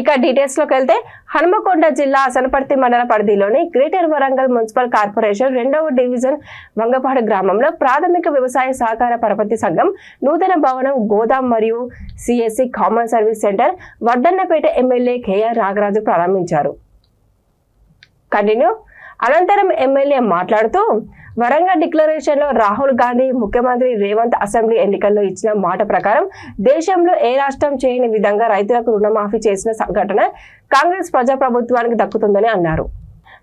ఇక డీటెయిల్స్ లోకి వెళ్తే హనుమకొండ జిల్లా అసనపర్తి మండల పరిధిలోని గ్రేటర్ వరంగల్ మున్సిపల్ కార్పొరేషన్ 2వ డివిజన్ వంగపాడు గ్రామంలో ప్రాథమిక వ్యవసాయ సహకార పరపతి సంఘం నూతన భవనం గోదాం మరియు CSC common service centre Wardhannapet MLA KR Ragaraju ప్రారంభించారు. అనంతరం ఎమ్మెల్యే మాట్లాడుతూ వరంగల్ డిక్లరేషన్ లో రాహుల్ గాంధీ ముఖ్యమంత్రి రేవంత్ అసెంబ్లీ ఎన్నికల్లో ఇచ్చిన మాట ప్రకారం దేశంలో ఏ రాష్ట్రం చేయని విధంగా రైతులకు రుణమాఫీ చేసిన సంఘటన కాంగ్రెస్ ప్రజాప్రభుత్వానికి దక్కుతుందని అన్నారు.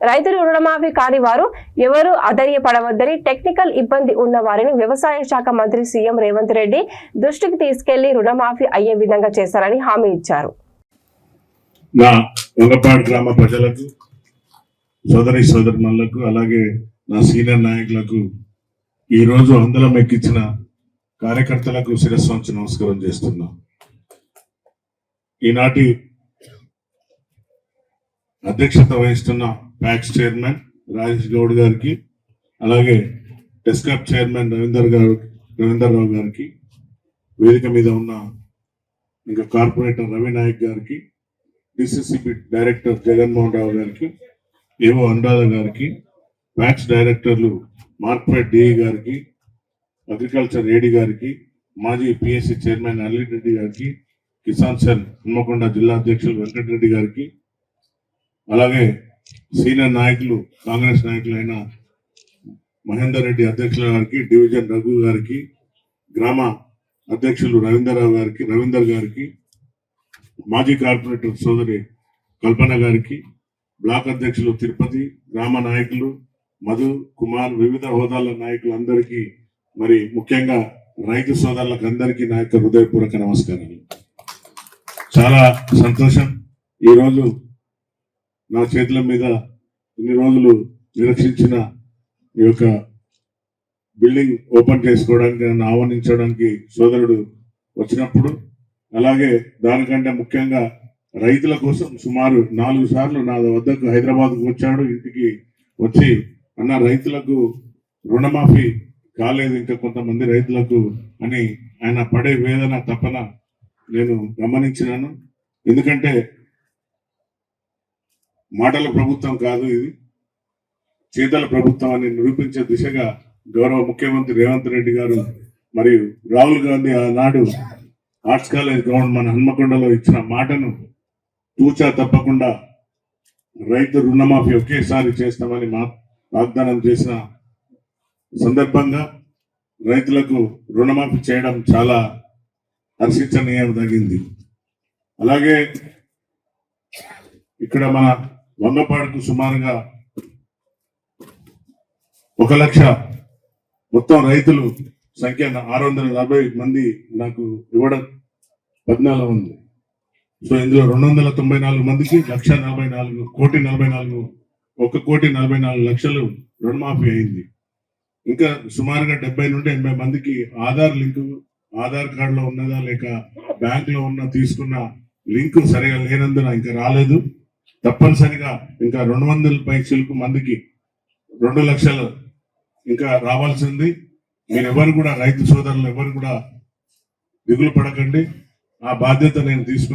రైతులు రుణమాఫీ కాని వారు ఎవరు అధైర్యపడవద్దని, టెక్నికల్ ఇబ్బంది ఉన్న వారిని వ్యవసాయ శాఖ మంత్రి సీఎం రేవంత్ రెడ్డి దృష్టికి తీసుకెళ్లి రుణమాఫీ అయ్యే విధంగా చేస్తారని హామీ ఇచ్చారు. సోదరిమణులకు అలాగే నా సీనియర్ నాయకులకు ఈ రోజు అందలం ఎక్కించిన కార్యకర్తలకు శిరస్సు వంచి నమస్కారం చేస్తున్నా. ఈనాటి అధ్యక్షత వహిస్తున్న ప్యాక్స్ చైర్మన్ రాజేష్ గౌడ్ గారికి, అలాగే టెస్కాప్ చైర్మన్ రవీందర్రావు గారికి, వేదిక మీద ఉన్న ఇంకా కార్పొరేటర్ రవి నాయక్ గారికి, డిసిసిబి డైరెక్టర్ జగన్మోహన్ రావు గారికి, ఏవో అనురాధ గారికి, ప్యాక్స్ డైరెక్టర్లు మార్క్ఫెడ్ డిఈ గారికి, అగ్రికల్చర్ ఏడి గారికి, మాజీ పిఎస్సి చైర్మన్ అల్లిరెడ్డి గారికి, కిసాన్ సెల్ హన్మకొండ జిల్లా అధ్యక్షులు వెంకటరెడ్డి గారికి, అలాగే సీనియర్ నాయకులు కాంగ్రెస్ నాయకులైన మహేందర్ రెడ్డి అధ్యక్షుల గారికి, డివిజన్ రఘు గారికి, గ్రామ అధ్యక్షులు రవీందర్ గారికి, మాజీ కార్పొరేటర్ సోదరి కల్పన గారికి, బ్లాక్ అధ్యక్షులు తిరుపతి, గ్రామ నాయకులు మధు కుమార్, వివిధ హోదాల నాయకులందరికీ, మరి ముఖ్యంగా రైతు సోదరులకు అందరికీ నా యొక్క హృదయపూర్వక నమస్కారాలు. చాలా సంతోషం. ఈరోజు నా చేతుల మీద ఇన్ని రోజులు నిరీక్షించిన ఈ యొక్క బిల్డింగ్ ఓపెన్ చేసుకోవడానికి, నన్ను ఆహ్వానించడానికి సోదరుడు వచ్చినప్పుడు, అలాగే దానికంటే ముఖ్యంగా రైతుల కోసం సుమారు 4 సార్లు నా వద్దకు హైదరాబాద్కు వచ్చాడు. ఇంటికి వచ్చి అన్న రైతులకు రుణమాఫీ కాలేదు ఇంకా కొంతమంది రైతులకు అని ఆయన పడే వేదన తపన నేను గమనించినాను. ఎందుకంటే మాటల ప్రభుత్వం కాదు ఇది, చేతల ప్రభుత్వం అని నిరూపించే దిశగా గౌరవ ముఖ్యమంత్రి రేవంత్ రెడ్డి గారు మరియు రాహుల్ గాంధీ ఆనాడు ఆర్ట్స్ కాలేజ్ గ్రౌండ్ మన హన్మకొండలో ఇచ్చిన మాటను తూచా తప్పకుండా రైతు రుణమాఫీ ఒకేసారి చేస్తామని వాగ్దానం చేసిన సందర్భంగా రైతులకు రుణమాఫీ చేయడం చాలా హర్షించనీయదగింది. అలాగే ఇక్కడ మన వంగపాడుకు సుమారుగా 1 లక్ష మొత్తం రైతులు సంఖ్య 640 మంది నాకు ఇవ్వడం 14 ఉంది. సో ఇందులో 294 మందికి 1,44,44,44,00,000 రుణమాఫీ అయింది. ఇంకా సుమారుగా 70 నుండి 80 మందికి ఆధార్ కార్డులో ఉన్నదా లేక బ్యాంక్ లో ఉన్న తీసుకున్న లింక్ సరిగా లేనందున ఇంకా రాలేదు. తప్పనిసరిగా ఇంకా 200 పై చిలుకు మందికి 2 లక్షలు ఇంకా రావాల్సింది. మీరు ఎవరు కూడా రైతు సోదరులు ఎవరు కూడా దిగులు పడకండి, ఆ బాధ్యత నేను తీసుకున్నాను.